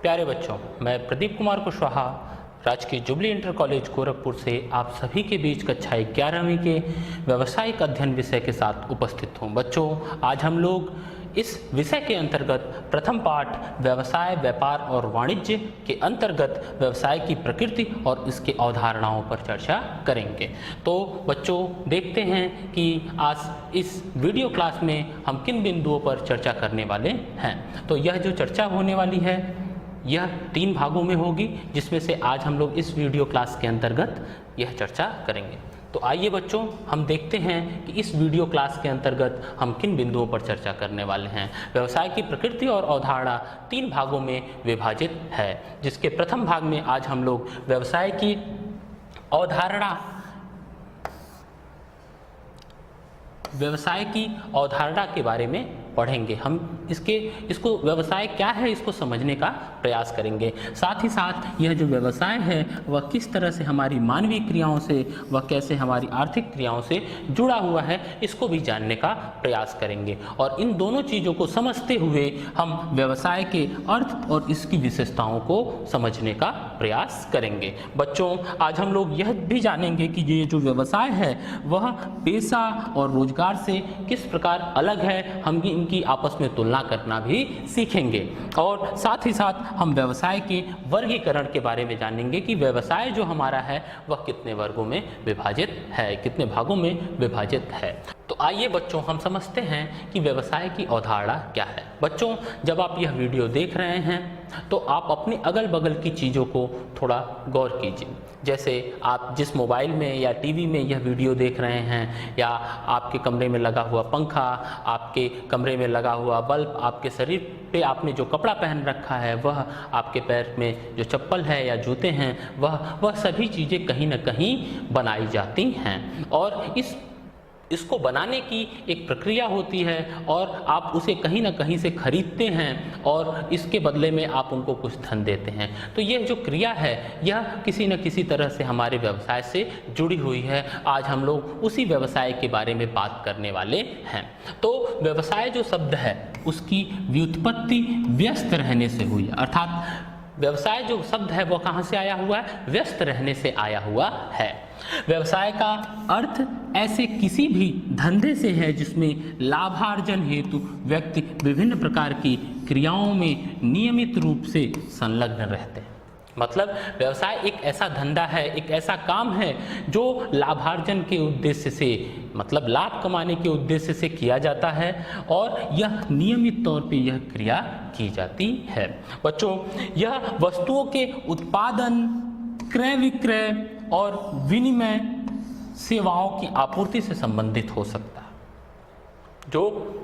प्यारे बच्चों, मैं प्रदीप कुमार कुशवाहा राजकीय जुबली इंटर कॉलेज गोरखपुर से आप सभी के बीच कक्षा 11वीं के व्यावसायिक अध्ययन विषय के साथ उपस्थित हूँ। बच्चों, आज हम लोग इस विषय के अंतर्गत प्रथम पाठ व्यवसाय, व्यापार और वाणिज्य के अंतर्गत व्यवसाय की प्रकृति और इसके अवधारणाओं पर चर्चा करेंगे। तो बच्चों, देखते हैं कि आज इस वीडियो क्लास में हम किन बिंदुओं पर चर्चा करने वाले हैं। तो यह जो चर्चा होने वाली है यह 3 भागों में होगी, जिसमें से आज हम लोग इस वीडियो क्लास के अंतर्गत यह चर्चा करेंगे। तो आइए बच्चों, हम देखते हैं कि इस वीडियो क्लास के अंतर्गत हम किन बिंदुओं पर चर्चा करने वाले हैं। व्यवसाय की प्रकृति और अवधारणा 3 भागों में विभाजित है, जिसके प्रथम भाग में आज हम लोग व्यवसाय की अवधारणा के बारे में पढ़ेंगे। हम इसको व्यवसाय क्या है इसको समझने का प्रयास करेंगे। साथ ही साथ यह जो व्यवसाय है वह किस तरह से हमारी मानवीय क्रियाओं से, वह कैसे हमारी आर्थिक क्रियाओं से जुड़ा हुआ है, इसको भी जानने का प्रयास करेंगे। और इन दोनों चीज़ों को समझते हुए हम व्यवसाय के अर्थ और इसकी विशेषताओं को समझने का प्रयास करेंगे। बच्चों, आज हम लोग यह भी जानेंगे कि ये जो व्यवसाय है वह पेशा और रोजगार से किस प्रकार अलग है। हम इनकी आपस में तुलना करना भी सीखेंगे। और साथ ही साथ हम व्यवसाय के वर्गीकरण के बारे में जानेंगे कि व्यवसाय जो हमारा है वह कितने वर्गों में विभाजित है, कितने भागों में विभाजित है। तो आइए बच्चों, हम समझते हैं कि व्यवसाय की अवधारणा क्या है। बच्चों, जब आप यह वीडियो देख रहे हैं तो आप अपने अगल बगल की चीज़ों को थोड़ा गौर कीजिए। जैसे आप जिस मोबाइल में या टीवी में यह वीडियो देख रहे हैं, या आपके कमरे में लगा हुआ पंखा, आपके कमरे में लगा हुआ बल्ब, आपके शरीर पे आपने जो कपड़ा पहन रखा है, वह आपके पैर में जो चप्पल है या जूते हैं, वह सभी चीज़ें कहीं ना कहीं बनाई जाती हैं। और इसको बनाने की एक प्रक्रिया होती है और आप उसे कहीं ना कहीं से खरीदते हैं और इसके बदले में आप उनको कुछ धन देते हैं। तो यह जो क्रिया है यह किसी न किसी तरह से हमारे व्यवसाय से जुड़ी हुई है। आज हम लोग उसी व्यवसाय के बारे में बात करने वाले हैं। तो व्यवसाय जो शब्द है उसकी व्युत्पत्ति व्यस्त रहने से हुई है, अर्थात व्यवसाय जो शब्द है वो कहाँ से आया हुआ है? व्यस्त रहने से आया हुआ है। व्यवसाय का अर्थ ऐसे किसी भी धंधे से है जिसमें लाभार्जन हेतु व्यक्ति विभिन्न प्रकार की क्रियाओं में नियमित रूप से संलग्न रहते हैं। मतलब व्यवसाय एक ऐसा धंधा है, एक ऐसा काम है जो लाभार्जन के उद्देश्य से, मतलब लाभ कमाने के उद्देश्य से किया जाता है और यह नियमित तौर पे यह क्रिया की जाती है। बच्चों, यह वस्तुओं के उत्पादन, क्रय विक्रय और विनिमय, सेवाओं की आपूर्ति से संबंधित हो सकता है। जो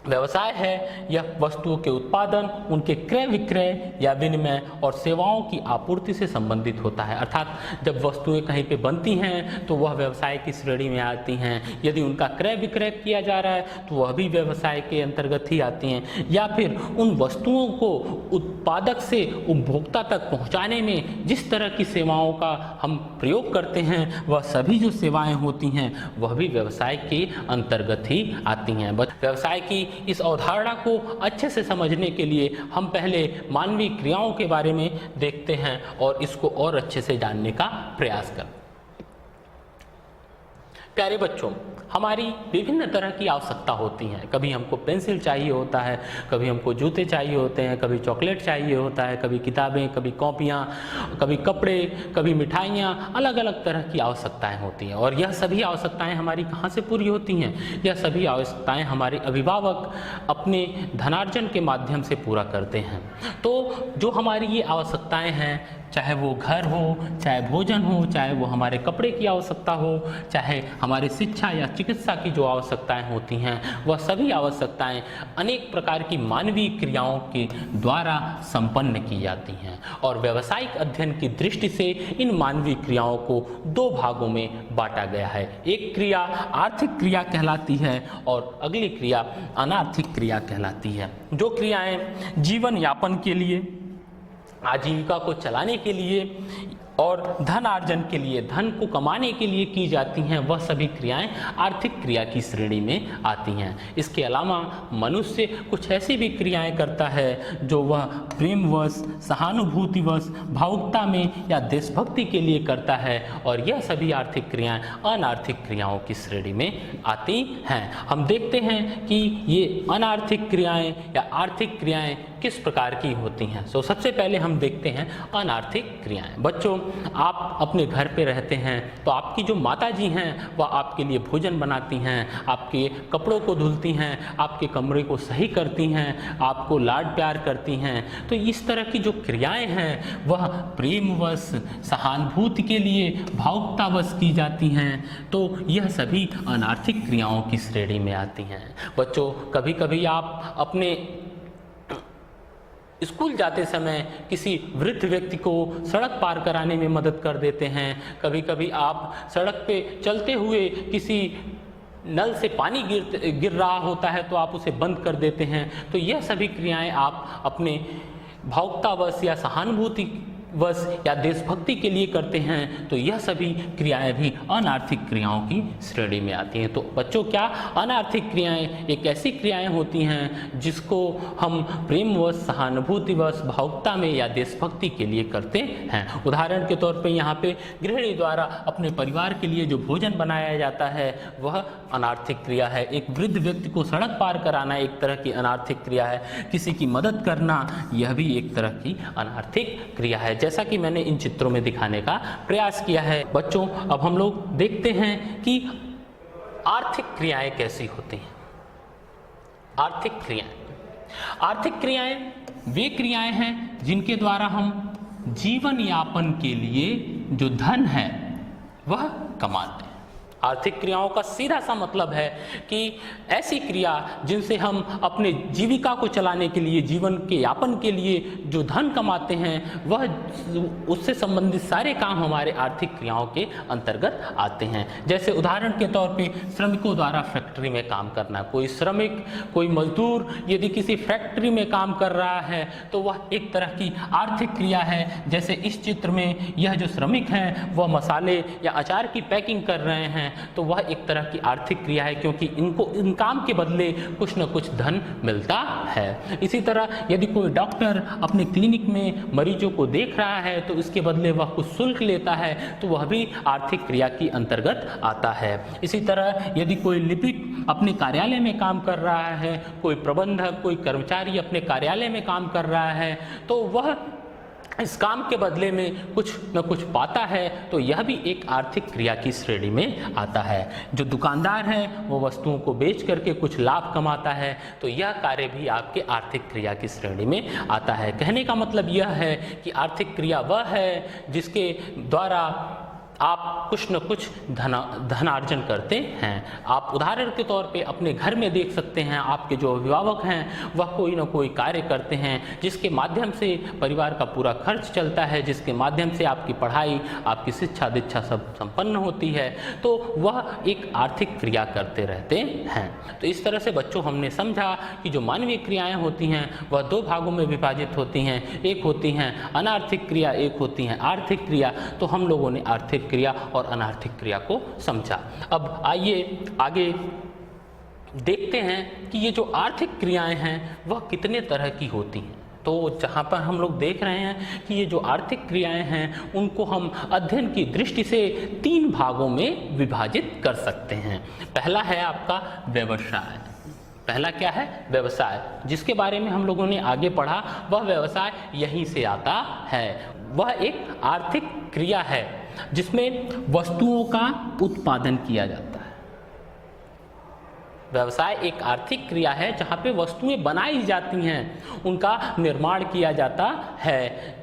व्यवसाय है यह वस्तुओं के उत्पादन, उनके क्रय विक्रय या विनिमय और सेवाओं की आपूर्ति से संबंधित होता है। अर्थात जब वस्तुएं कहीं पे बनती हैं तो वह व्यवसाय की श्रेणी में आती हैं। यदि उनका क्रय विक्रय किया जा रहा है तो वह भी व्यवसाय के अंतर्गत ही आती हैं। या फिर उन वस्तुओं को उत्पादक से उपभोक्ता तक पहुँचाने में जिस तरह की सेवाओं का हम प्रयोग करते हैं, वह सभी जो सेवाएँ होती हैं वह भी व्यवसाय के अंतर्गत ही आती हैं। व्यवसाय की इस अवधारणा को अच्छे से समझने के लिए हम पहले मानवीय क्रियाओं के बारे में देखते हैं और इसको और अच्छे से जानने का प्रयास करते हैं। प्यारे बच्चों, हमारी विभिन्न तरह की आवश्यकता होती हैं। कभी हमको पेंसिल चाहिए होता है, कभी हमको जूते चाहिए होते हैं, कभी चॉकलेट चाहिए होता है, कभी किताबें, कभी कॉपियाँ, कभी कपड़े, कभी मिठाइयाँ, अलग अलग तरह की आवश्यकताएं होती हैं। और यह सभी आवश्यकताएं हमारी कहाँ से पूरी होती हैं? यह सभी आवश्यकताएं हमारे अभिभावक अपने धनार्जन के माध्यम से पूरा करते हैं। तो जो हमारी ये आवश्यकताएँ हैं, चाहे वो घर हो, चाहे भोजन हो, चाहे वो हमारे कपड़े की आवश्यकता हो, चाहे हमारे शिक्षा या चिकित्सा की जो आवश्यकताएं होती हैं, वह सभी आवश्यकताएं अनेक प्रकार की मानवीय क्रियाओं के द्वारा संपन्न की जाती हैं। और व्यावसायिक अध्ययन की दृष्टि से इन मानवीय क्रियाओं को 2 भागों में बांटा गया है। एक क्रिया आर्थिक क्रिया कहलाती है और अगली क्रिया अनार्थिक क्रिया कहलाती है। जो क्रियाएं जीवन यापन के लिए, आजीविका को चलाने के लिए और धन अर्जन के लिए, धन को कमाने के लिए की जाती हैं, वह सभी क्रियाएं आर्थिक क्रिया की श्रेणी में आती हैं। इसके अलावा मनुष्य कुछ ऐसी भी क्रियाएं करता है जो वह प्रेमवश, सहानुभूतिवश, भावुकता में या देशभक्ति के लिए करता है, और यह सभी आर्थिक क्रियाएं अनार्थिक क्रियाओं की श्रेणी में आती हैं। हम देखते हैं कि ये अनार्थिक क्रियाएं या आर्थिक क्रियाएं किस प्रकार की होती हैं। तो सबसे पहले हम देखते हैं अनार्थिक क्रियाएं। बच्चों, आप अपने घर पे रहते हैं तो आपकी जो माताजी हैं वह आपके लिए भोजन बनाती हैं, आपके कपड़ों को धुलती हैं, आपके कमरे को सही करती हैं, आपको लाड प्यार करती हैं। तो इस तरह की जो क्रियाएं हैं वह प्रेमवश, सहानुभूति के लिए, भावुकतावश की जाती हैं। तो यह सभी अनार्थिक क्रियाओं की श्रेणी में आती हैं। बच्चों, कभी कभी आप अपने स्कूल जाते समय किसी वृद्ध व्यक्ति को सड़क पार कराने में मदद कर देते हैं। कभी कभी आप सड़क पे चलते हुए किसी नल से पानी गिर रहा होता है तो आप उसे बंद कर देते हैं। तो यह सभी क्रियाएं आप अपने भावुकतावश या सहानुभूतिवश या देशभक्ति के लिए करते हैं। तो यह सभी क्रियाएं भी अनार्थिक क्रियाओं की श्रेणी में आती हैं। तो बच्चों, क्या अनार्थिक क्रियाएं एक ऐसी क्रियाएं होती हैं जिसको हम प्रेमवश, सहानुभूतिवश, भावुकता में या देशभक्ति के लिए करते हैं। उदाहरण के तौर पे यहाँ पे गृहिणी द्वारा अपने परिवार के लिए जो भोजन बनाया जाता है वह अनार्थिक क्रिया है। एक वृद्ध व्यक्ति को सड़क पार कराना एक तरह की अनार्थिक क्रिया है। किसी की मदद करना यह भी एक तरह की अनार्थिक क्रिया है, जैसा कि मैंने इन चित्रों में दिखाने का प्रयास किया है। बच्चों, अब हम लोग देखते हैं कि आर्थिक क्रियाएं कैसी होती हैं। आर्थिक क्रियाएं वे क्रियाएं हैं जिनके द्वारा हम जीवन यापन के लिए जो धन है वह कमाते हैं। आर्थिक क्रियाओं का सीधा सा मतलब है कि ऐसी क्रिया जिनसे हम अपने जीविका को चलाने के लिए, जीवन के यापन के लिए जो धन कमाते हैं, वह उससे संबंधित सारे काम हमारे आर्थिक क्रियाओं के अंतर्गत आते हैं। जैसे उदाहरण के तौर पे श्रमिकों द्वारा फैक्ट्री में काम करना। कोई श्रमिक, कोई मजदूर यदि किसी फैक्ट्री में काम कर रहा है तो वह एक तरह की आर्थिक क्रिया है। जैसे इस चित्र में यह जो श्रमिक हैं वह मसाले या अचार की पैकिंग कर रहे हैं, तो वह एक तरह की आर्थिक क्रिया है, क्योंकि इनको इन काम के बदले कुछ न कुछ धन मिलता है। इसी तरह यदि कोई डॉक्टर अपने क्लिनिक में मरीजों को देख रहा है तो इसके बदले वह कुछ शुल्क लेता है, तो वह भी आर्थिक क्रिया की अंतर्गत आता है। इसी तरह यदि कोई लिपिक अपने कार्यालय में काम कर रहा है, कोई प्रबंधक, कोई कर्मचारी अपने कार्यालय में काम कर रहा है, तो वह इस काम के बदले में कुछ न कुछ पाता है, तो यह भी एक आर्थिक क्रिया की श्रेणी में आता है। जो दुकानदार है वो वस्तुओं को बेच करके कुछ लाभ कमाता है, तो यह कार्य भी आपके आर्थिक क्रिया की श्रेणी में आता है। कहने का मतलब यह है कि आर्थिक क्रिया वह है जिसके द्वारा आप कुछ न कुछ धनार्जन करते हैं। आप उदाहरण के तौर पे अपने घर में देख सकते हैं, आपके जो अभिभावक हैं वह कोई न कोई कार्य करते हैं जिसके माध्यम से परिवार का पूरा खर्च चलता है, जिसके माध्यम से आपकी पढ़ाई, आपकी शिक्षा दीक्षा सब संपन्न होती है, तो वह एक आर्थिक क्रिया करते रहते हैं। तो इस तरह से बच्चों हमने समझा कि जो मानवीय क्रियाएँ होती हैं वह दो भागों में विभाजित होती हैं। एक होती हैं अनार्थिक क्रिया, एक होती हैं आर्थिक क्रिया। तो हम लोगों ने आर्थिक क्रिया और अनार्थिक क्रिया को समझा। अब आइए आगे देखते हैं कि ये जो आर्थिक क्रियाएं हैं वह कितने तरह की होती हैं। तो जहाँ पर हम लोग देख रहे हैं कि ये जो आर्थिक क्रियाएं हैं उनको हम अध्ययन की दृष्टि से 3 भागों में विभाजित कर सकते हैं। पहला है आपका व्यवसाय। पहला क्या है? व्यवसाय, जिसके बारे में हम लोगों ने आगे पढ़ा। वह व्यवसाय यहीं से आता है। वह एक आर्थिक क्रिया है जिसमें वस्तुओं का उत्पादन किया जाता है। व्यवसाय एक आर्थिक क्रिया है जहाँ पे वस्तुएं बनाई जाती हैं, उनका निर्माण किया जाता है।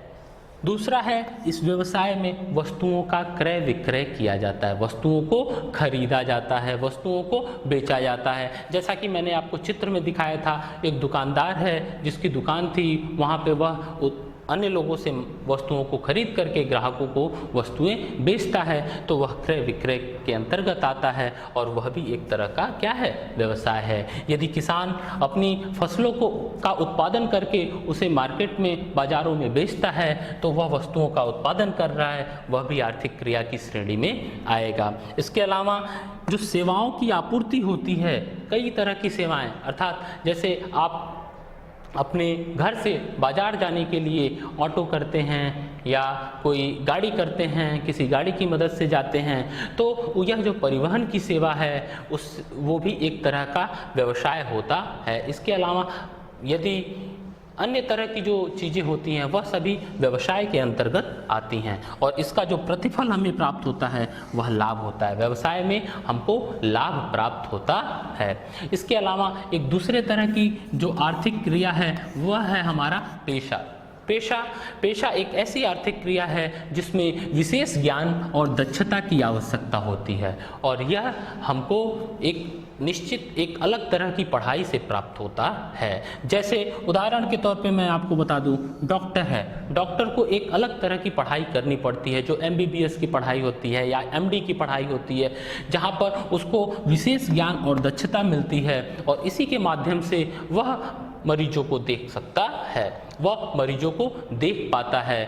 दूसरा है, इस व्यवसाय में वस्तुओं का क्रय विक्रय किया जाता है, वस्तुओं को खरीदा जाता है, वस्तुओं को बेचा जाता है। जैसा कि मैंने आपको चित्र में दिखाया था, एक दुकानदार है जिसकी दुकान थी, वहाँ पे वह अन्य लोगों से वस्तुओं को खरीद करके ग्राहकों को वस्तुएं बेचता है तो वह क्रय विक्रय के अंतर्गत आता है और वह भी एक तरह का क्या है, व्यवसाय है। यदि किसान अपनी फसलों का उत्पादन करके उसे मार्केट में, बाजारों में बेचता है तो वह वस्तुओं का उत्पादन कर रहा है, वह भी आर्थिक क्रिया की श्रेणी में आएगा। इसके अलावा जो सेवाओं की आपूर्ति होती है, कई तरह की सेवाएं, अर्थात जैसे आप अपने घर से बाजार जाने के लिए ऑटो करते हैं या कोई गाड़ी करते हैं, किसी गाड़ी की मदद से जाते हैं, तो यह जो परिवहन की सेवा है वो भी एक तरह का व्यवसाय होता है। इसके अलावा यदि अन्य तरह की जो चीज़ें होती हैं वह सभी व्यवसाय के अंतर्गत आती हैं और इसका जो प्रतिफल हमें प्राप्त होता है वह लाभ होता है। व्यवसाय में हमको लाभ प्राप्त होता है। इसके अलावा एक दूसरे तरह की जो आर्थिक क्रिया है वह है हमारा पेशा एक ऐसी आर्थिक क्रिया है जिसमें विशेष ज्ञान और दक्षता की आवश्यकता होती है और यह हमको एक निश्चित एक अलग तरह की पढ़ाई से प्राप्त होता है। जैसे उदाहरण के तौर पे मैं आपको बता दूं, डॉक्टर है, डॉक्टर को एक अलग तरह की पढ़ाई करनी पड़ती है जो MBBS की पढ़ाई होती है या MD की पढ़ाई होती है, जहाँ पर उसको विशेष ज्ञान और दक्षता मिलती है और इसी के माध्यम से वह मरीजों को देख सकता है, वह मरीजों को देख पाता है,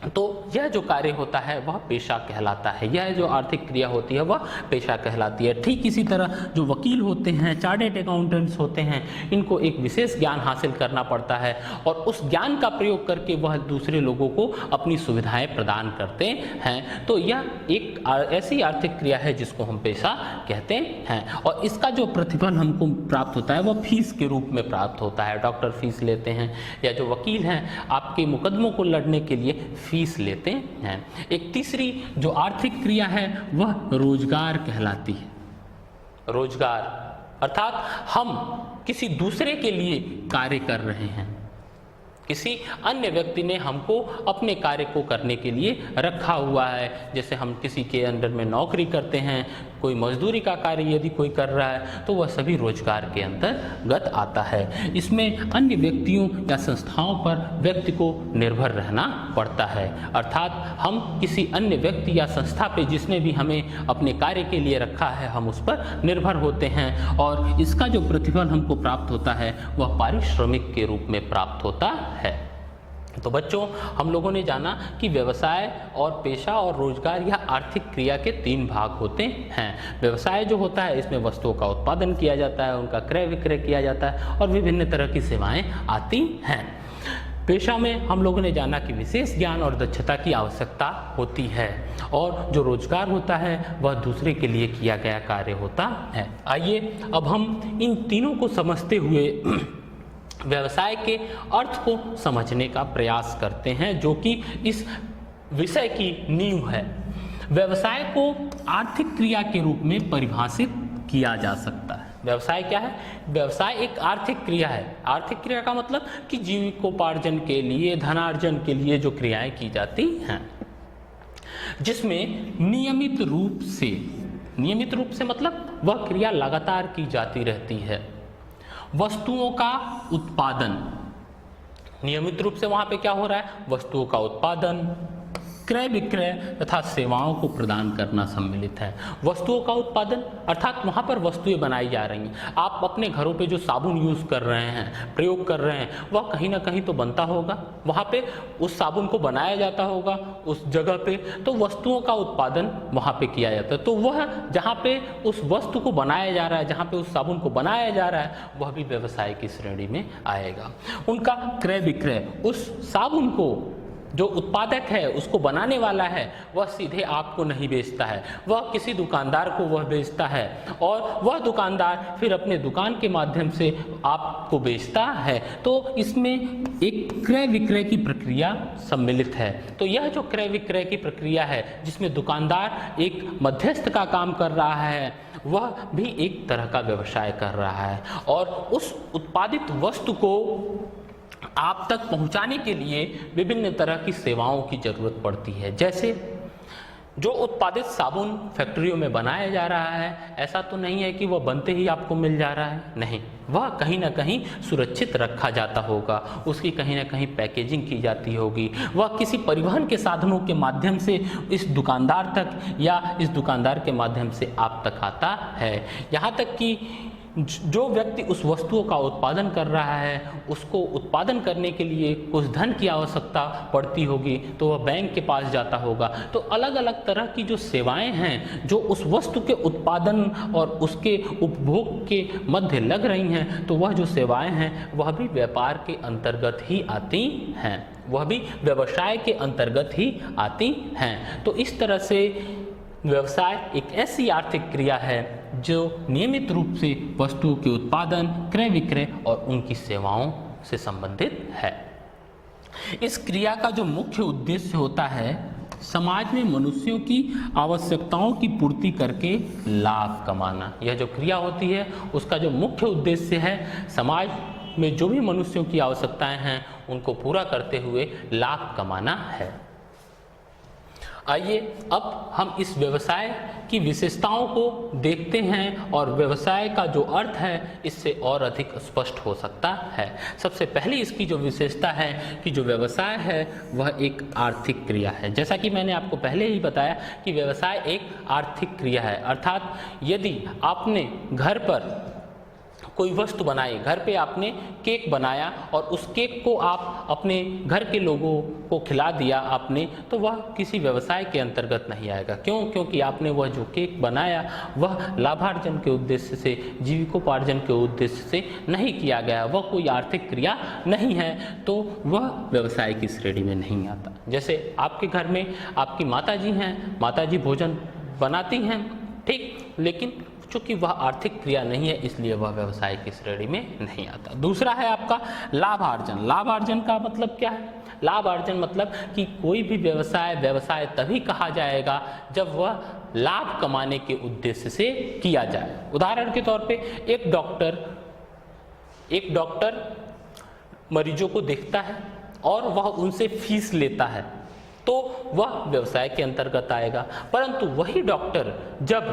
तो यह जो कार्य होता है वह पेशा कहलाता है। यह जो आर्थिक क्रिया होती है वह पेशा कहलाती है। ठीक इसी तरह जो वकील होते हैं, चार्टर्ड अकाउंटेंट्स होते हैं, इनको एक विशेष ज्ञान हासिल करना पड़ता है और उस ज्ञान का प्रयोग करके वह दूसरे लोगों को अपनी सुविधाएं प्रदान करते हैं। तो यह एक ऐसी आर्थिक क्रिया है जिसको हम पेशा कहते हैं और इसका जो प्रतिफल हमको प्राप्त होता है वह फीस के रूप में प्राप्त होता है। डॉक्टर फीस लेते हैं या जो वकील हैं आपके मुकदमों को लड़ने के लिए फीस लेते हैं। एक तीसरी जो आर्थिक क्रिया है वह रोजगार कहलाती है। रोजगार अर्थात हम किसी दूसरे के लिए कार्य कर रहे हैं, किसी अन्य व्यक्ति ने हमको अपने कार्य को करने के लिए रखा हुआ है। जैसे हम किसी के अंडर में नौकरी करते हैं, कोई मजदूरी का कार्य यदि कोई कर रहा है तो वह सभी रोजगार के अंतर्गत आता है। इसमें अन्य व्यक्तियों या संस्थाओं पर व्यक्ति को निर्भर रहना पड़ता है, अर्थात हम किसी अन्य व्यक्ति या संस्था पे जिसने भी हमें अपने कार्य के लिए रखा है हम उस पर निर्भर होते हैं और इसका जो प्रतिफल हमको प्राप्त होता है वह पारिश्रमिक के रूप में प्राप्त होता है। तो बच्चों, हम लोगों ने जाना कि व्यवसाय और पेशा और रोजगार या आर्थिक क्रिया के 3 भाग होते हैं। व्यवसाय जो होता है इसमें वस्तुओं का उत्पादन किया जाता है, उनका क्रय विक्रय किया जाता है और विभिन्न तरह की सेवाएं आती हैं। पेशा में हम लोगों ने जाना कि विशेष ज्ञान और दक्षता की आवश्यकता होती है और जो रोजगार होता है वह दूसरे के लिए किया गया कार्य होता है। आइए अब हम इन तीनों को समझते हुए व्यवसाय के अर्थ को समझने का प्रयास करते हैं जो कि इस विषय की नींव है। व्यवसाय को आर्थिक क्रिया के रूप में परिभाषित किया जा सकता है। व्यवसाय क्या है? व्यवसाय एक आर्थिक क्रिया है। आर्थिक क्रिया का मतलब कि जीविकोपार्जन के लिए, धनार्जन के लिए जो क्रियाएं की जाती हैं, जिसमें नियमित रूप से मतलब वह क्रिया लगातार की जाती रहती है। वस्तुओं का उत्पादन, नियमित रूप से वहां पे क्या हो रहा है? वस्तुओं का उत्पादन, क्रय विक्रय तथा सेवाओं को प्रदान करना सम्मिलित है। वस्तुओं का उत्पादन अर्थात वहाँ पर वस्तुएं बनाई जा रही हैं। आप अपने घरों पे जो साबुन यूज़ कर रहे हैं, प्रयोग कर रहे हैं, वह कहीं ना कहीं तो बनता होगा, वहाँ पे उस साबुन को बनाया जाता होगा उस जगह पे, तो वस्तुओं का उत्पादन वहाँ पे किया जाता है। तो वह जहाँ पे उस वस्तु को बनाया जा रहा है, जहाँ पे उस साबुन को बनाया जा रहा है, वह भी व्यवसाय की श्रेणी में आएगा। उनका क्रय विक्रय, उस साबुन को जो उत्पादक है, उसको बनाने वाला है, वह सीधे आपको नहीं बेचता है, वह किसी दुकानदार को वह बेचता है और वह दुकानदार फिर अपने दुकान के माध्यम से आपको बेचता है। तो इसमें एक क्रय विक्रय की प्रक्रिया सम्मिलित है। तो यह जो क्रय विक्रय की प्रक्रिया है जिसमें दुकानदार एक मध्यस्थ का काम कर रहा है, वह भी एक तरह का व्यवसाय कर रहा है और उस उत्पादित वस्तु को आप तक पहुंचाने के लिए विभिन्न तरह की सेवाओं की जरूरत पड़ती है। जैसे जो उत्पादित साबुन फैक्ट्रियों में बनाया जा रहा है, ऐसा तो नहीं है कि वह बनते ही आपको मिल जा रहा है, नहीं, वह कहीं ना कहीं सुरक्षित रखा जाता होगा, उसकी कहीं ना कहीं पैकेजिंग की जाती होगी, वह किसी परिवहन के साधनों के माध्यम से इस दुकानदार तक या इस दुकानदार के माध्यम से आप तक आता है। यहाँ तक कि जो व्यक्ति उस वस्तुओं का उत्पादन कर रहा है, उसको उत्पादन करने के लिए कुछ धन की आवश्यकता पड़ती होगी, तो वह बैंक के पास जाता होगा। तो अलग अलग तरह की जो सेवाएं हैं जो उस वस्तु के उत्पादन और उसके उपभोग के मध्य लग रही हैं, तो वह जो सेवाएं हैं वह भी व्यापार के अंतर्गत ही आती हैं, वह भी व्यवसाय के अंतर्गत ही आती हैं। तो इस तरह से व्यवसाय एक ऐसी आर्थिक क्रिया है जो नियमित रूप से वस्तुओं के उत्पादन, क्रय विक्रय और उनकी सेवाओं से संबंधित है। इस क्रिया का जो मुख्य उद्देश्य होता है, समाज में मनुष्यों की आवश्यकताओं की पूर्ति करके लाभ कमाना। यह जो क्रिया होती है उसका जो मुख्य उद्देश्य है, समाज में जो भी मनुष्यों की आवश्यकताएं हैं उनको पूरा करते हुए लाभ कमाना है। आइए अब हम इस व्यवसाय की विशेषताओं को देखते हैं और व्यवसाय का जो अर्थ है इससे और अधिक स्पष्ट हो सकता है। सबसे पहली इसकी जो विशेषता है कि जो व्यवसाय है वह एक आर्थिक क्रिया है। जैसा कि मैंने आपको पहले ही बताया कि व्यवसाय एक आर्थिक क्रिया है, अर्थात यदि आपने घर पर कोई वस्तु बनाई, घर पे आपने केक बनाया और उस केक को आप अपने घर के लोगों को खिला दिया आपने, तो वह किसी व्यवसाय के अंतर्गत नहीं आएगा। क्यों? क्योंकि आपने वह जो केक बनाया वह लाभार्जन के उद्देश्य से, जीविकोपार्जन के उद्देश्य से नहीं किया गया, वह कोई आर्थिक क्रिया नहीं है, तो वह व्यवसाय की श्रेणी में नहीं आता। जैसे आपके घर में आपकी माताजी हैं, माताजी भोजन बनाती हैं, ठीक, लेकिन चूंकि वह आर्थिक क्रिया नहीं है इसलिए वह व्यवसाय की श्रेणी में नहीं आता। दूसरा है आपका लाभार्जन। लाभार्जन का मतलब क्या है? लाभार्जन मतलब कि कोई भी व्यवसाय तभी कहा जाएगा जब वह लाभ कमाने के उद्देश्य से किया जाए। उदाहरण के तौर पे एक डॉक्टर मरीजों को देखता है और वह उनसे फीस लेता है, तो वह व्यवसाय के अंतर्गत आएगा। परंतु वही डॉक्टर जब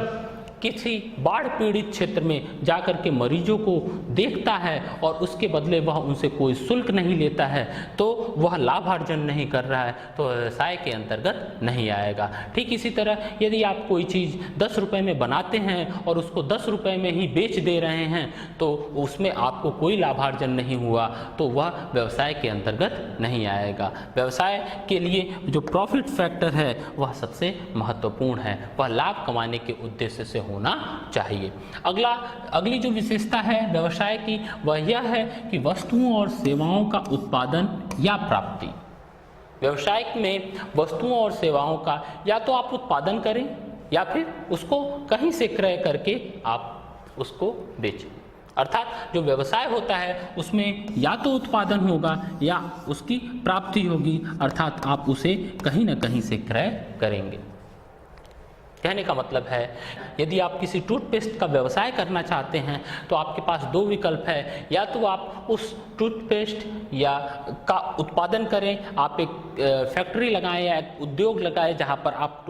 किसी बाढ़ पीड़ित क्षेत्र में जाकर के मरीजों को देखता है और उसके बदले वह उनसे कोई शुल्क नहीं लेता है, तो वह लाभार्जन नहीं कर रहा है, तो व्यवसाय के अंतर्गत नहीं आएगा। ठीक इसी तरह यदि आप कोई चीज़ 10 रुपये में बनाते हैं और उसको 10 रुपये में ही बेच दे रहे हैं, तो उसमें आपको कोई लाभार्जन नहीं हुआ, तो वह व्यवसाय के अंतर्गत नहीं आएगा। व्यवसाय के लिए जो प्रॉफिट फैक्टर है वह सबसे महत्वपूर्ण है, वह लाभ कमाने के उद्देश्य से होना चाहिए। अगली जो विशेषता है व्यवसाय की वह यह है कि वस्तुओं और सेवाओं का उत्पादन या प्राप्ति। व्यवसाय में वस्तुओं और सेवाओं का या तो आप उत्पादन करें या फिर उसको कहीं से क्रय करके आप उसको बेचें। अर्थात जो व्यवसाय होता है उसमें या तो उत्पादन होगा या उसकी प्राप्ति होगी, अर्थात आप उसे कहीं ना कहीं से क्रय करेंगे। कहने का मतलब है यदि आप किसी टूथपेस्ट का व्यवसाय करना चाहते हैं तो आपके पास 2 विकल्प है, या तो आप उस टूथपेस्ट या का उत्पादन करें, आप एक फैक्ट्री लगाएं या एक उद्योग लगाएं जहां पर आप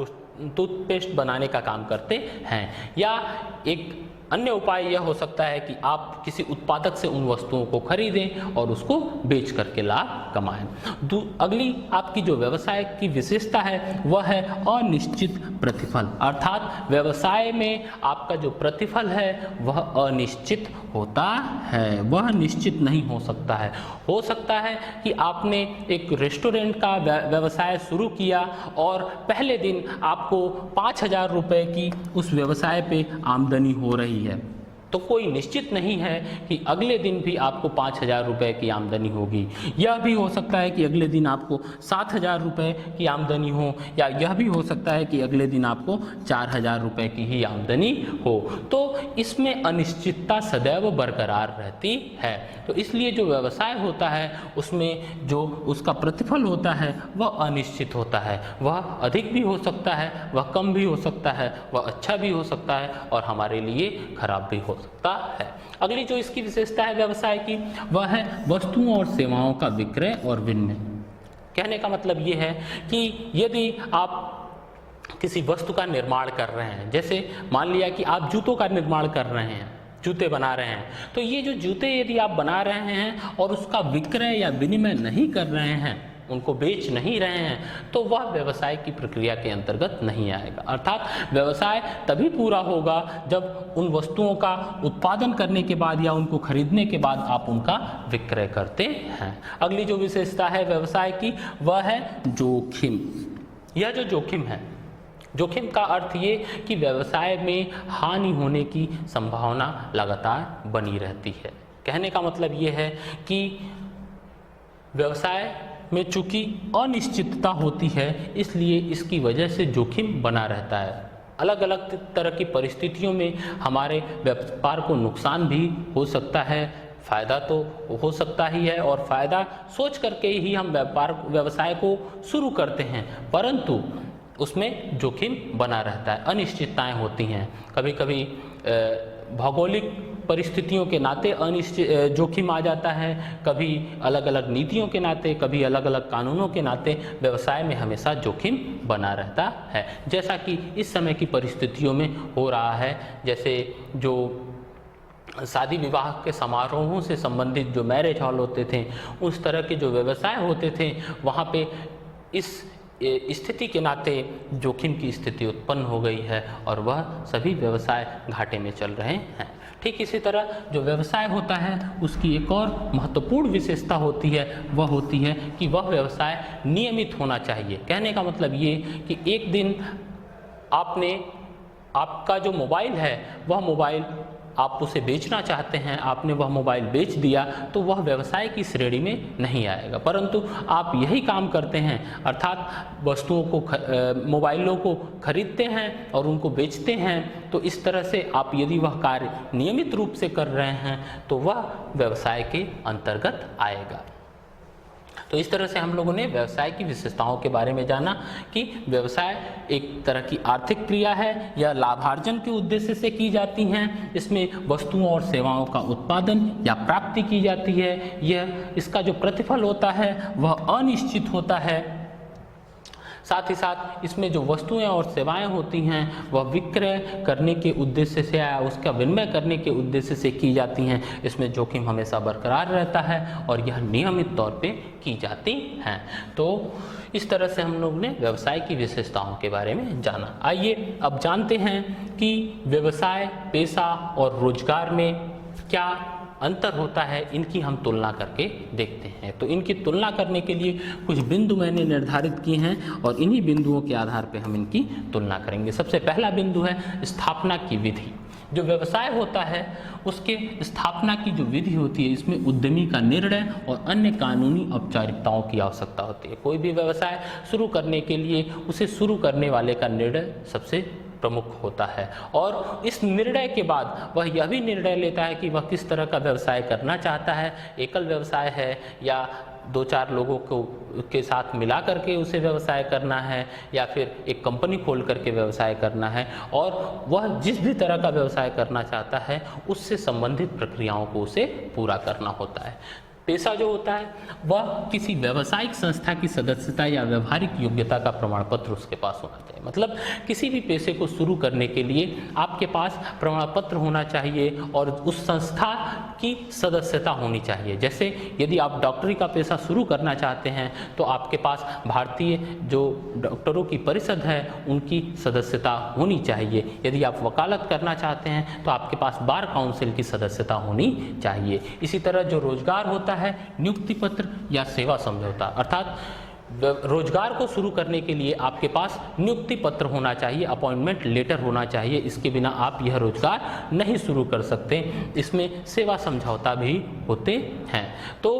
टूथपेस्ट बनाने का काम करते हैं, या एक अन्य उपाय यह हो सकता है कि आप किसी उत्पादक से उन वस्तुओं को खरीदें और उसको बेच करके लाभ कमाएं। अगली आपकी जो व्यवसाय की विशेषता है वह है अनिश्चित प्रतिफल, अर्थात व्यवसाय में आपका जो प्रतिफल है वह अनिश्चित होता है, वह निश्चित नहीं हो सकता है। हो सकता है कि आपने एक रेस्टोरेंट का व्यवसाय शुरू किया और पहले दिन आपको 5,000 रुपये की उस व्यवसाय पे आमदनी हो रही है, तो कोई निश्चित नहीं है कि अगले दिन भी आपको 5,000 रुपये की आमदनी होगी। यह भी हो सकता है कि अगले दिन आपको 7,000 रुपये की आमदनी हो, या यह भी हो सकता है कि अगले दिन आपको 4,000 रुपये की ही आमदनी हो। तो इसमें अनिश्चितता सदैव बरकरार रहती है। तो इसलिए जो व्यवसाय होता है उसमें जो उसका प्रतिफल होता है वह अनिश्चित होता है, वह अधिक भी हो सकता है, वह कम भी हो सकता है, वह अच्छा भी हो सकता है और हमारे लिए खराब भी हो सकता है। अगली जो इसकी विशेषता है व्यवसाय की वह है वस्तुओं और सेवाओं का विक्रय और विनिमय। कहने का मतलब ये है कि यदि आप किसी वस्तु का निर्माण कर रहे हैं, जैसे मान लिया कि आप जूतों का निर्माण कर रहे हैं, जूते बना रहे हैं, तो ये जो जूते यदि आप बना रहे हैं और उसका विक्रय या विनिमय नहीं कर रहे हैं, उनको बेच नहीं रहे हैं, तो वह व्यवसाय की प्रक्रिया के अंतर्गत नहीं आएगा। अर्थात व्यवसाय तभी पूरा होगा जब उन वस्तुओं का उत्पादन करने के बाद या उनको खरीदने के बाद आप उनका विक्रय करते हैं। अगली जो विशेषता है व्यवसाय की वह है जोखिम। यह जो जोखिम है, जोखिम का अर्थ ये कि व्यवसाय में हानि होने की संभावना लगातार बनी रहती है। कहने का मतलब ये है कि व्यवसाय में चूंकि अनिश्चितता होती है, इसलिए इसकी वजह से जोखिम बना रहता है। अलग अलग तरह की परिस्थितियों में हमारे व्यापार को नुकसान भी हो सकता है, फायदा तो हो सकता ही है, और फायदा सोच करके ही हम व्यवसाय को शुरू करते हैं, परंतु उसमें जोखिम बना रहता है, अनिश्चितताएं होती हैं। कभी कभी भौगोलिक परिस्थितियों के नाते जोखिम आ जाता है, कभी अलग अलग नीतियों के नाते, कभी अलग अलग कानूनों के नाते व्यवसाय में हमेशा जोखिम बना रहता है। जैसा कि इस समय की परिस्थितियों में हो रहा है, जैसे जो शादी विवाह के समारोहों से संबंधित जो मैरिज हॉल होते थे, उस तरह के जो व्यवसाय होते थे, वहाँ पे इस स्थिति के नाते जोखिम की स्थिति उत्पन्न हो गई है और वह सभी व्यवसाय घाटे में चल रहे हैं। ठीक इसी तरह जो व्यवसाय होता है उसकी एक और महत्वपूर्ण विशेषता होती है, वह होती है कि वह व्यवसाय नियमित होना चाहिए। कहने का मतलब ये कि एक दिन आपका जो मोबाइल है वह मोबाइल आप उसे बेचना चाहते हैं, आपने वह मोबाइल बेच दिया तो वह व्यवसाय की श्रेणी में नहीं आएगा, परंतु आप यही काम करते हैं, अर्थात वस्तुओं को मोबाइलों को खरीदते हैं और उनको बेचते हैं, तो इस तरह से आप यदि वह कार्य नियमित रूप से कर रहे हैं तो वह व्यवसाय के अंतर्गत आएगा। तो इस तरह से हम लोगों ने व्यवसाय की विशेषताओं के बारे में जाना कि व्यवसाय एक तरह की आर्थिक क्रिया है, यह लाभार्जन के उद्देश्य से की जाती हैं, इसमें वस्तुओं और सेवाओं का उत्पादन या प्राप्ति की जाती है, इसका जो प्रतिफल होता है वह अनिश्चित होता है। साथ ही साथ इसमें जो वस्तुएं और सेवाएं होती हैं वह विक्रय करने के उद्देश्य से या उसका विनिमय करने के उद्देश्य से की जाती हैं। इसमें जोखिम हमेशा बरकरार रहता है और यह नियमित तौर पे की जाती हैं। तो इस तरह से हम लोग ने व्यवसाय की विशेषताओं के बारे में जाना। आइए अब जानते हैं कि व्यवसाय, पेशा और रोजगार में क्या अंतर होता है, इनकी हम तुलना करके देखते हैं। तो इनकी तुलना करने के लिए कुछ बिंदु मैंने निर्धारित किए हैं और इन्हीं बिंदुओं के आधार पर हम इनकी तुलना करेंगे। सबसे पहला बिंदु है स्थापना की विधि। जो व्यवसाय होता है उसके स्थापना की जो विधि होती है, इसमें उद्यमी का निर्णय और अन्य कानूनी औपचारिकताओं की आवश्यकता होती है। कोई भी व्यवसाय शुरू करने के लिए उसे शुरू करने वाले का निर्णय सबसे प्रमुख होता है और इस निर्णय के बाद वह यह भी निर्णय लेता है कि वह किस तरह का व्यवसाय करना चाहता है, एकल व्यवसाय है या 2-4 लोगों के साथ मिला करके उसे व्यवसाय करना है या फिर एक कंपनी खोल करके व्यवसाय करना है, और वह जिस भी तरह का व्यवसाय करना चाहता है उससे संबंधित प्रक्रियाओं को उसे पूरा करना होता है। पेशा जो होता है वह किसी व्यावसायिक संस्था की सदस्यता या व्यवहारिक योग्यता का प्रमाण पत्र उसके पास होना चाहिए। मतलब किसी भी पेशे को शुरू करने के लिए आपके पास प्रमाण पत्र होना चाहिए और उस संस्था की सदस्यता होनी चाहिए। जैसे यदि आप डॉक्टरी का पेशा शुरू करना चाहते हैं तो आपके पास भारतीय जो डॉक्टरों की परिषद है उनकी सदस्यता होनी चाहिए। यदि आप वकालत करना चाहते हैं तो आपके पास बार काउंसिल की सदस्यता होनी चाहिए। इसी तरह जो रोजगार होता है नियुक्ति पत्र या सेवा समझौता, अर्थात रोजगार को शुरू करने के लिए आपके पास नियुक्ति पत्र होना चाहिए, अपॉइंटमेंट लेटर होना चाहिए। इसके बिना आप यह रोजगार नहीं शुरू कर सकते। इसमें सेवा समझौता भी होते हैं। तो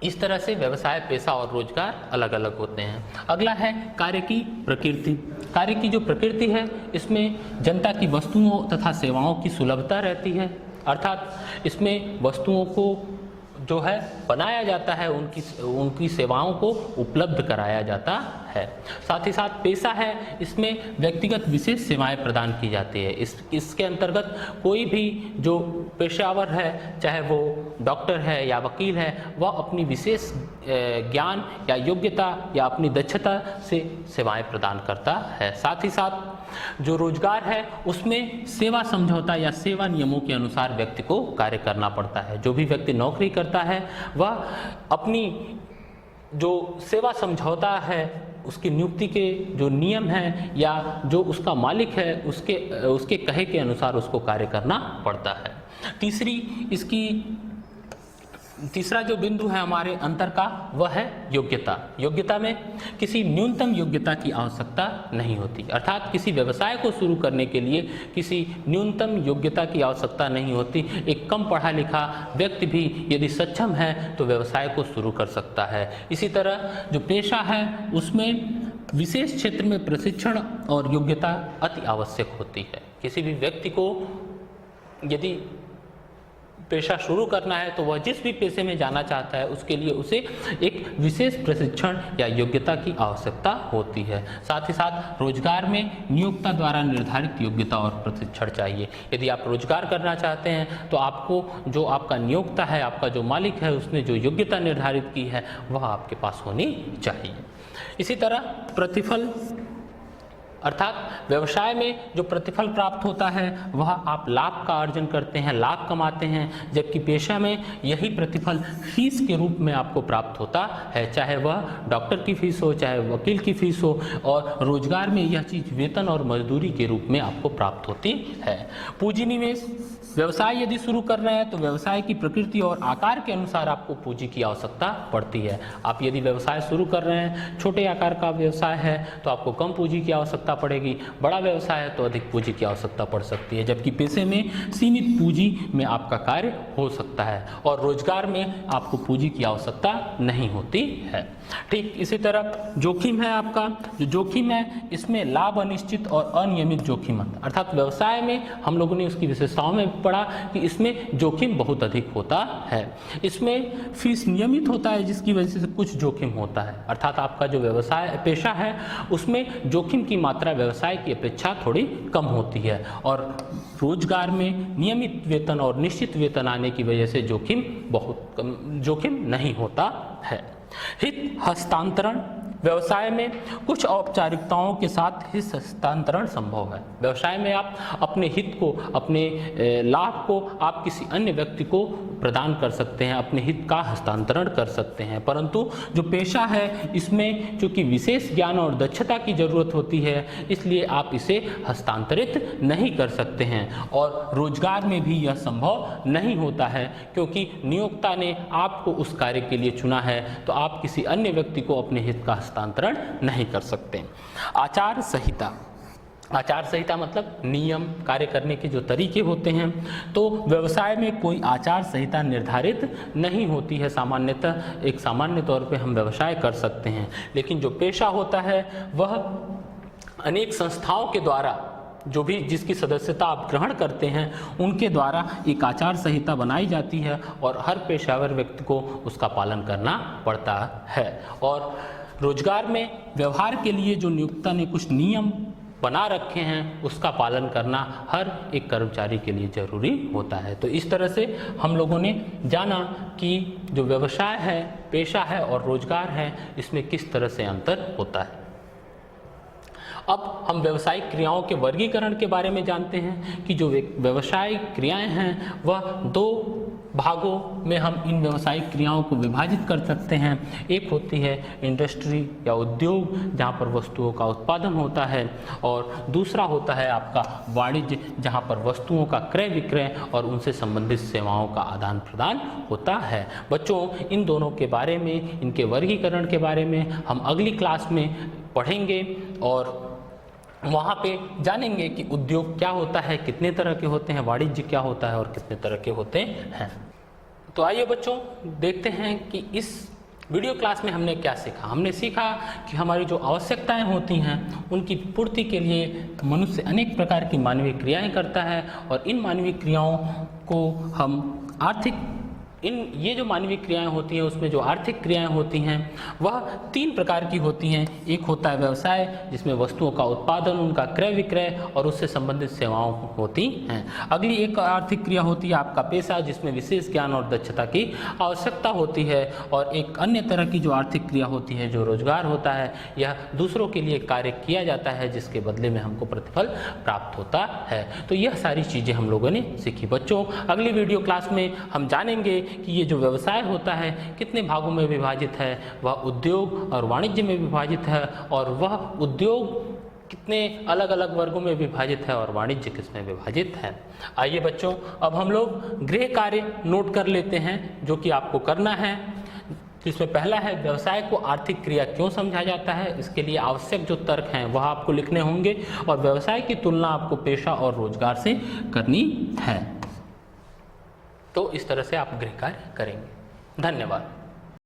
इस तरह से व्यवसाय, पेशा और रोजगार अलग अलग होते हैं। अगला है कार्य की प्रकृति। कार्य की जो प्रकृति है इसमें जनता की वस्तुओं तथा सेवाओं की सुलभता रहती है, अर्थात इसमें वस्तुओं को जो है बनाया जाता है, उनकी सेवाओं को उपलब्ध कराया जाता है। साथ ही साथ पेशा है, इसमें व्यक्तिगत विशेष सेवाएं प्रदान की जाती है। इसके अंतर्गत कोई भी जो पेशावर है, चाहे वो डॉक्टर है या वकील है, वह अपनी विशेष ज्ञान या योग्यता या अपनी दक्षता से सेवाएं प्रदान करता है। साथ ही साथ जो रोजगार है उसमें सेवा समझौता या सेवा नियमों के अनुसार व्यक्ति को कार्य करना पड़ता है। जो भी व्यक्ति नौकरी करता है वह अपनी जो सेवा समझौता है, उसकी नियुक्ति के जो नियम हैं या जो उसका मालिक है उसके कहे के अनुसार उसको कार्य करना पड़ता है। तीसरा जो बिंदु है हमारे अंतर का, वह है योग्यता। योग्यता में किसी न्यूनतम योग्यता की आवश्यकता नहीं होती, अर्थात किसी व्यवसाय को शुरू करने के लिए किसी न्यूनतम योग्यता की आवश्यकता नहीं होती। एक कम पढ़ा लिखा व्यक्ति भी यदि सक्षम है तो व्यवसाय को शुरू कर सकता है। इसी तरह जो पेशा है उसमें विशेष क्षेत्र में प्रशिक्षण और योग्यता अति आवश्यक होती है। किसी भी व्यक्ति को यदि पेशा शुरू करना है तो वह जिस भी पेशे में जाना चाहता है उसके लिए उसे एक विशेष प्रशिक्षण या योग्यता की आवश्यकता होती है। साथ ही साथ रोजगार में नियोक्ता द्वारा निर्धारित योग्यता और प्रशिक्षण चाहिए। यदि आप रोजगार करना चाहते हैं तो आपको जो आपका नियोक्ता है, आपका जो मालिक है, उसने जो योग्यता निर्धारित की है वह आपके पास होनी चाहिए। इसी तरह प्रतिफल, अर्थात व्यवसाय में जो प्रतिफल प्राप्त होता है वह आप लाभ का अर्जन करते हैं, लाभ कमाते हैं, जबकि पेशा में यही प्रतिफल फीस के रूप में आपको प्राप्त होता है, चाहे वह डॉक्टर की फीस हो, चाहे वकील की फीस हो। और रोजगार में यह चीज़ वेतन और मजदूरी के रूप में आपको प्राप्त होती है। पूंजी निवेश, व्यवसाय यदि शुरू कर रहे हैं तो व्यवसाय की प्रकृति और आकार के अनुसार आपको पूंजी की आवश्यकता पड़ती है। आप यदि व्यवसाय शुरू कर रहे हैं, छोटे आकार का व्यवसाय है तो आपको कम पूंजी की आवश्यकता पड़ेगी, बड़ा व्यवसाय है तो अधिक पूंजी की आवश्यकता पड़ सकती है। जबकि पेशे में सीमित पूंजी में आपका कार्य हो सकता है और रोजगार में आपको पूंजी की आवश्यकता नहीं होती है। ठीक इसी तरह जोखिम है आपका, जो जोखिम है इसमें लाभ अनिश्चित और अनियमित जोखिम, अर्थात व्यवसाय में हम लोगों ने उसकी विशेषताओं में पढ़ा कि इसमें जोखिम बहुत अधिक होता है। इसमें फीस नियमित होता है जिसकी वजह से कुछ जोखिम होता है, अर्थात आपका जो व्यवसाय पेशा है उसमें जोखिम की मात्रा व्यवसाय की अपेक्षा थोड़ी कम होती है। और रोजगार में नियमित वेतन और निश्चित वेतन आने की वजह से जोखिम नहीं होता है। हित हस्तांतरण, व्यवसाय में कुछ औपचारिकताओं के साथ हित हस्तांतरण संभव है। व्यवसाय में आप अपने हित को, अपने लाभ को आप किसी अन्य व्यक्ति को प्रदान कर सकते हैं, अपने हित का हस्तांतरण कर सकते हैं। परंतु जो पेशा है इसमें चूंकि विशेष ज्ञान और दक्षता की जरूरत होती है, इसलिए आप इसे हस्तांतरित नहीं कर सकते हैं। और रोजगार में भी यह संभव नहीं होता है, क्योंकि नियोक्ता ने आपको उस कार्य के लिए चुना है तो आप किसी अन्य व्यक्ति को अपने हित का हस्तांतरण नहीं कर सकते। आचार संहिता, आचार संहिता मतलब नियम, कार्य करने के जो तरीके होते हैं। तो व्यवसाय में कोई आचार संहिता निर्धारित नहीं होती है। सामान्यतः एक सामान्य तौर पे हम व्यवसाय कर सकते हैं, लेकिन जो पेशा होता है वह अनेक संस्थाओं के द्वारा, जो भी जिसकी सदस्यता आप ग्रहण करते हैं उनके द्वारा एक आचार संहिता बनाई जाती है और हर पेशावर व्यक्ति को उसका पालन करना पड़ता है। और रोजगार में व्यवहार के लिए जो नियोक्ता ने कुछ नियम बना रखे हैं उसका पालन करना हर एक कर्मचारी के लिए जरूरी होता है। तो इस तरह से हम लोगों ने जाना कि जो व्यवसाय है, पेशा है और रोजगार है, इसमें किस तरह से अंतर होता है। अब हम व्यावसायिक क्रियाओं के वर्गीकरण के बारे में जानते हैं कि जो व्यावसायिक क्रियाएं हैं वह दो भागों में हम इन व्यावसायिक क्रियाओं को विभाजित कर सकते हैं। एक होती है इंडस्ट्री या उद्योग, जहाँ पर वस्तुओं का उत्पादन होता है, और दूसरा होता है आपका वाणिज्य, जहाँ पर वस्तुओं का क्रय विक्रय और उनसे संबंधित सेवाओं का आदान प्रदान होता है। बच्चों, इन दोनों के बारे में, इनके वर्गीकरण के बारे में हम अगली क्लास में पढ़ेंगे और वहाँ पे जानेंगे कि उद्योग क्या होता है, कितने तरह के होते हैं, वाणिज्य क्या होता है और कितने तरह के होते हैं। तो आइए बच्चों देखते हैं कि इस वीडियो क्लास में हमने क्या सीखा। हमने सीखा कि हमारी जो आवश्यकताएं होती हैं उनकी पूर्ति के लिए मनुष्य अनेक प्रकार की मानवीय क्रियाएं करता है और इन मानवीय क्रियाओं को हम आर्थिक ये जो मानवीय क्रियाएं होती हैं उसमें जो आर्थिक क्रियाएं होती हैं वह 3 प्रकार की होती हैं। एक होता है व्यवसाय, जिसमें वस्तुओं का उत्पादन, उनका क्रय विक्रय और उससे संबंधित सेवाओं होती हैं। अगली एक आर्थिक क्रिया होती है आपका पेशा, जिसमें विशेष ज्ञान और दक्षता की आवश्यकता होती है। और एक अन्य तरह की जो आर्थिक क्रिया होती है जो रोजगार होता है, यह दूसरों के लिए कार्य किया जाता है जिसके बदले में हमको प्रतिफल प्राप्त होता है। तो यह सारी चीज़ें हम लोगों ने सीखी। बच्चों, अगली वीडियो क्लास में हम जानेंगे कि ये जो व्यवसाय होता है कितने भागों में विभाजित है, वह उद्योग और वाणिज्य में विभाजित है, और वह उद्योग कितने अलग अलग वर्गों में विभाजित है और वाणिज्य किस में विभाजित है। आइए बच्चों, अब हम लोग गृह कार्य नोट कर लेते हैं जो कि आपको करना है। इसमें पहला है व्यवसाय को आर्थिक क्रिया क्यों समझा जाता है। इसके लिए आवश्यक जो तर्क हैं वह आपको लिखने होंगे, और व्यवसाय की तुलना आपको पेशा और रोजगार से करनी है। तो इस तरह से आप गृह कार्य करेंगे। धन्यवाद।